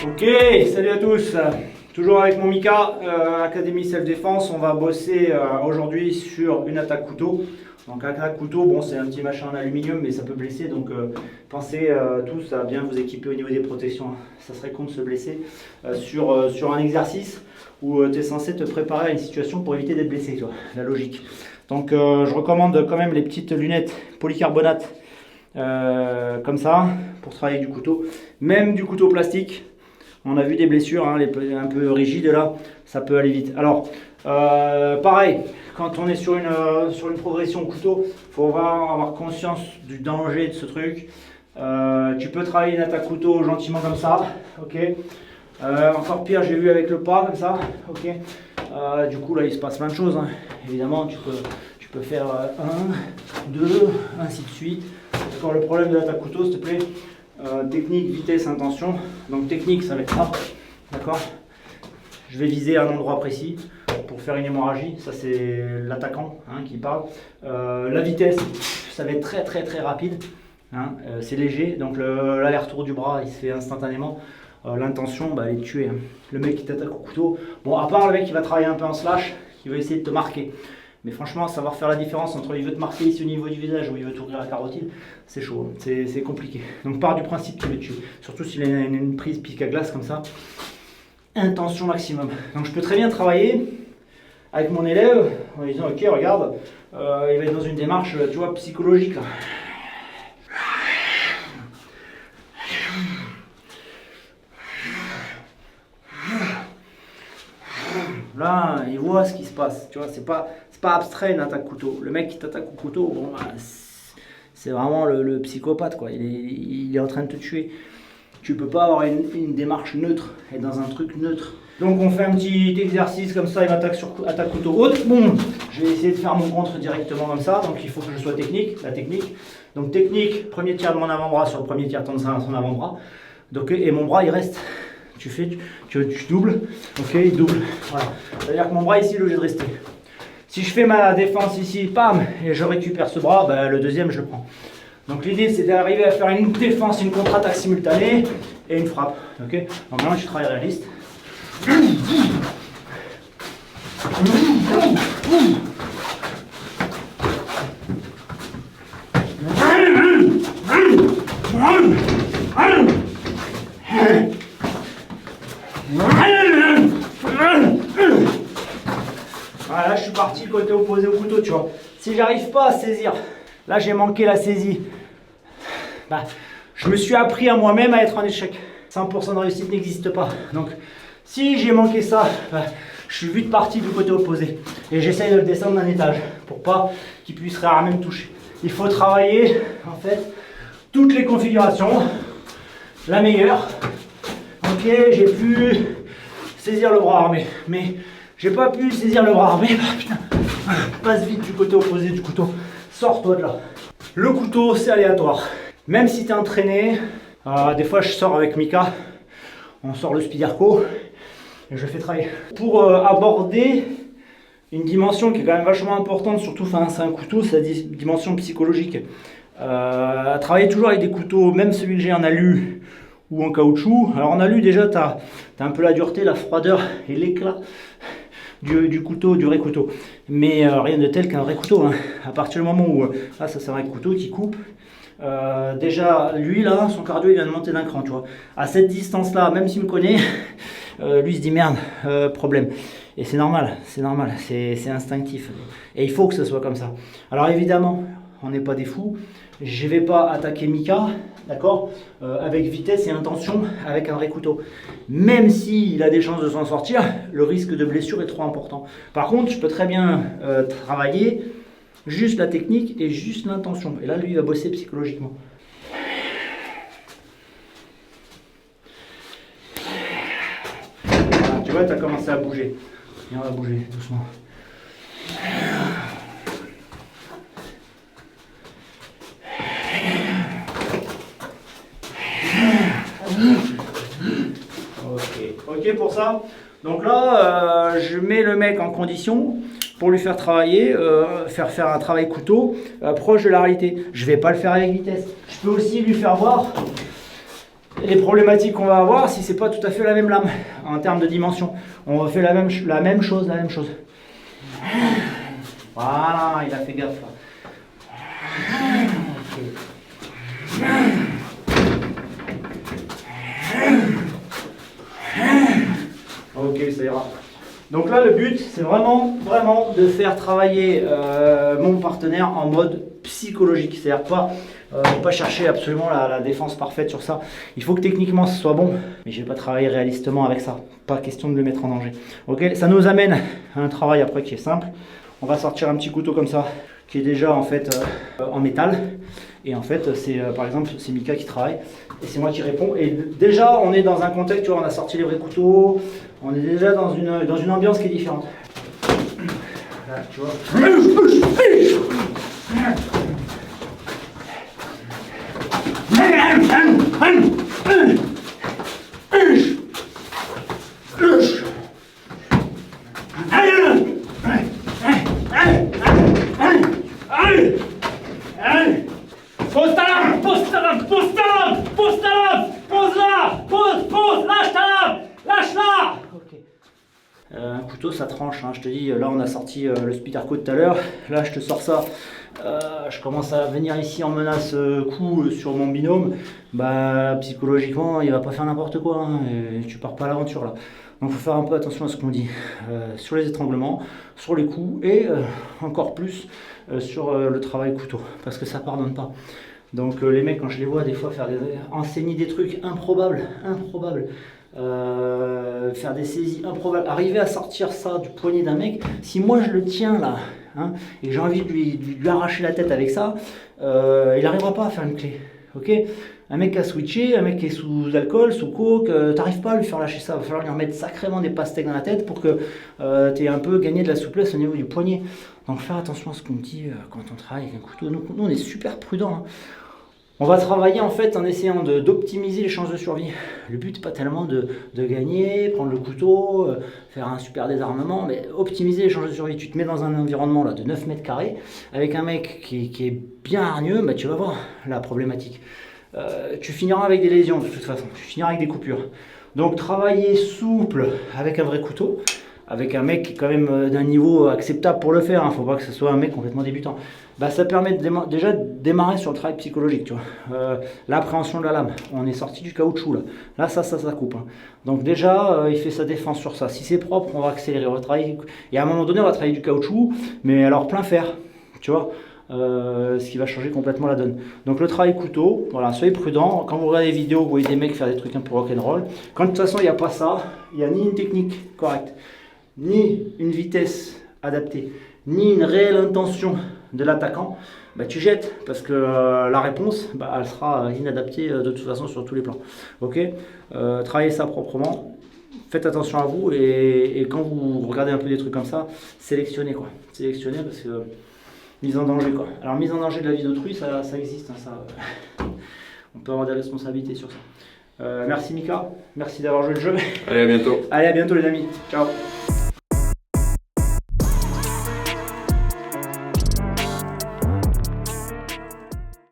Ok, salut à tous. Toujours avec mon Mika, Académie Self Défense. On va bosser aujourd'hui sur une attaque couteau. Donc attaque couteau, bon c'est un petit machin en aluminium mais ça peut blesser. Donc pensez tous à bien vous équiper au niveau des protections. Ça serait con de se blesser sur un exercice où tu es censé te préparer à une situation pour éviter d'être blessé, toi, la logique. Donc je recommande quand même les petites lunettes polycarbonate comme ça pour travailler du couteau. Même du couteau plastique. On a vu des blessures, hein, un peu rigides là, ça peut aller vite. Alors, pareil, quand on est sur une progression au couteau, il faut avoir conscience du danger de ce truc. Tu peux travailler une attaque couteau gentiment comme ça, ok. Encore pire, j'ai vu avec le pas comme ça, ok. Du coup, là, il se passe plein de choses. Hein. Évidemment, tu peux faire 1, 2, ainsi de suite. D'accord, le problème de l'attaque couteau, s'il te plaît. Technique, vitesse, intention. Donc technique, ça va être ça, d'accord. Je vais viser un endroit précis pour faire une hémorragie. Ça c'est l'attaquant hein, qui parle. La vitesse, ça va être très rapide. Hein. C'est léger, donc l'aller-retour du bras, il se fait instantanément. L'intention, bah, elle est de tuer. Hein. Le mec qui t'attaque au couteau. Bon, à part le mec qui va travailler un peu en slash, qui va essayer de te marquer. Mais franchement, savoir faire la différence entre il veut te marquer ici au niveau du visage ou il veut t'ouvrir la carotide, c'est chaud, c'est compliqué. Donc part du principe qu'il veut tuer, surtout s'il a une prise pique à glace comme ça. Intention maximum. Donc je peux très bien travailler avec mon élève en lui disant ok regarde, il va être dans une démarche tu vois, psychologique. Là. Là, il voit ce qui se passe, tu vois, c'est pas abstrait une attaque couteau. Le mec qui t'attaque au couteau, bon, bah, c'est vraiment le psychopathe, quoi. Il est en train de te tuer. Tu peux pas avoir une démarche neutre, être dans un truc neutre. Donc on fait un petit exercice comme ça, il m'attaque sur attaque couteau haute. Bon, je vais essayer de faire mon contre directement comme ça, donc il faut que je sois technique, la technique. Donc technique, premier tiers de mon avant-bras sur le premier tiers de son avant-bras. Donc, et mon bras il reste. Tu doubles, ok, il double, voilà. C'est-à-dire que mon bras ici, il est obligé de rester. Si je fais ma défense ici, pam, et je récupère ce bras, bah, le deuxième, je le prends. Donc l'idée, c'est d'arriver à faire une défense, une contre-attaque simultanée et une frappe, ok. Donc maintenant, je travaille réaliste. Voilà, je suis parti le côté opposé au couteau, tu vois. Si j'arrive pas à saisir, là j'ai manqué la saisie, bah, je me suis appris à moi-même à être en échec. 100% de réussite n'existe pas. Donc, si j'ai manqué ça, bah, je suis vite parti du côté opposé. Et j'essaye de le descendre d'un étage pour pas qu'il puisse rarement me toucher. Il faut travailler, en fait, toutes les configurations. La meilleure. Ok, j'ai pu saisir le bras armé, mais j'ai pas pu saisir le bras armé. Putain, passe vite du côté opposé du couteau. Sors-toi de là. Le couteau, c'est aléatoire. Même si tu es entraîné, des fois je sors avec Mika, on sort le Spiderco et je fais travailler. Pour aborder une dimension qui est quand même vachement importante, surtout c'est un couteau, c'est la dimension psychologique. Travailler toujours avec des couteaux, même celui que j'ai en alu ou en caoutchouc. Alors en alu déjà, tu as un peu la dureté, la froideur et l'éclat du couteau, du vrai couteau. Mais rien de tel qu'un vrai couteau. Hein. À partir du moment où ça c'est un vrai couteau qui coupe, déjà lui là, son cardio il vient de monter d'un cran, tu vois. À cette distance là, même s'il me connaît, lui il se dit merde, problème. Et c'est normal, c'est instinctif. Et il faut que ce soit comme ça. Alors évidemment, on n'est pas des fous. Je ne vais pas attaquer Mika, d'accord, avec vitesse et intention, avec un vrai couteau. Même s'il a des chances de s'en sortir, le risque de blessure est trop important. Par contre, je peux très bien travailler juste la technique et juste l'intention. Et là, lui, il va bosser psychologiquement. Voilà, tu vois, tu as commencé à bouger. Et on va bouger doucement. Ok pour ça. Donc là, je mets le mec en condition pour lui faire travailler, faire un travail couteau proche de la réalité. Je ne vais pas le faire avec vitesse. Je peux aussi lui faire voir les problématiques qu'on va avoir si c'est pas tout à fait la même lame en termes de dimension. On refait la même chose. Voilà, il a fait gaffe là. Ok, ça ira. Donc là, le but, c'est vraiment de faire travailler mon partenaire en mode psychologique. C'est-à-dire pas chercher absolument la défense parfaite sur ça. Il faut que techniquement ce soit bon, mais je ne vais pas travailler réalistement avec ça. Pas question de le mettre en danger. Ok, ça nous amène à un travail après qui est simple. On va sortir un petit couteau comme ça, qui est déjà en fait en métal. Et en fait, c'est par exemple, c'est Mika qui travaille et c'est moi qui réponds. Et déjà, on est dans un contexte, tu vois, on a sorti les vrais couteaux, on est déjà dans une ambiance qui est différente. Là, tu vois. Un couteau ça tranche, hein. Je te dis, là on a sorti le Spyderco tout à l'heure, là je te sors ça, je commence à venir ici en menace coup sur mon binôme, bah psychologiquement il va pas faire n'importe quoi, hein, et tu pars pas à l'aventure là. Donc il faut faire un peu attention à ce qu'on dit, sur les étranglements, sur les coups et encore plus sur le travail couteau, parce que ça pardonne pas. Donc les mecs quand je les vois des fois enseigner des trucs improbables, faire des saisies improbables, arriver à sortir ça du poignet d'un mec, si moi je le tiens là, hein, et que j'ai envie de lui arracher la tête avec ça, il n'arrivera pas à faire une clé, ok? Un mec qui a switché, un mec qui est sous alcool, sous coke, t'arrives pas à lui faire lâcher ça, il va falloir lui remettre sacrément des pastèques dans la tête pour que tu aies un peu gagné de la souplesse au niveau du poignet. Donc faire attention à ce qu'on dit quand on travaille avec un couteau, nous on est super prudent, hein. On va travailler en fait en essayant d'optimiser les chances de survie. Le but pas tellement de gagner, prendre le couteau, faire un super désarmement, mais optimiser les chances de survie. Tu te mets dans un environnement là, de 9 mètres carrés avec un mec qui est bien hargneux, bah, tu vas voir la problématique. Tu finiras avec des lésions de toute façon, tu finiras avec des coupures. Donc travailler souple avec un vrai couteau, avec un mec qui est quand même d'un niveau acceptable pour le faire, hein. Faut pas que ce soit un mec complètement débutant. Bah, ça permet déjà de démarrer sur le travail psychologique, tu vois. L'appréhension de la lame, on est sorti du caoutchouc là. Là ça coupe, hein. Donc déjà il fait sa défense sur ça. Si c'est propre, on va accélérer, on va travailler. Et à un moment donné on va travailler du caoutchouc, mais alors plein fer, tu vois. Ce qui va changer complètement la donne. Donc le travail couteau, voilà, soyez prudent. Quand vous regardez les vidéos, vous voyez des mecs faire des trucs un peu rock'n'roll. Quand de toute façon il n'y a pas ça, il n'y a ni une technique correcte, ni une vitesse adaptée, ni une réelle intention de l'attaquant, bah, tu jettes parce que la réponse bah, elle sera inadaptée de toute façon sur tous les plans. Ok, travaillez ça proprement, faites attention à vous et quand vous regardez un peu des trucs comme ça, sélectionnez quoi. Sélectionnez parce que mise en danger quoi. Alors mise en danger de la vie d'autrui, ça existe, hein, ça. On peut avoir des responsabilités sur ça. Merci Mika, merci d'avoir joué le jeu. Allez, à bientôt. Allez, à bientôt les amis. Ciao.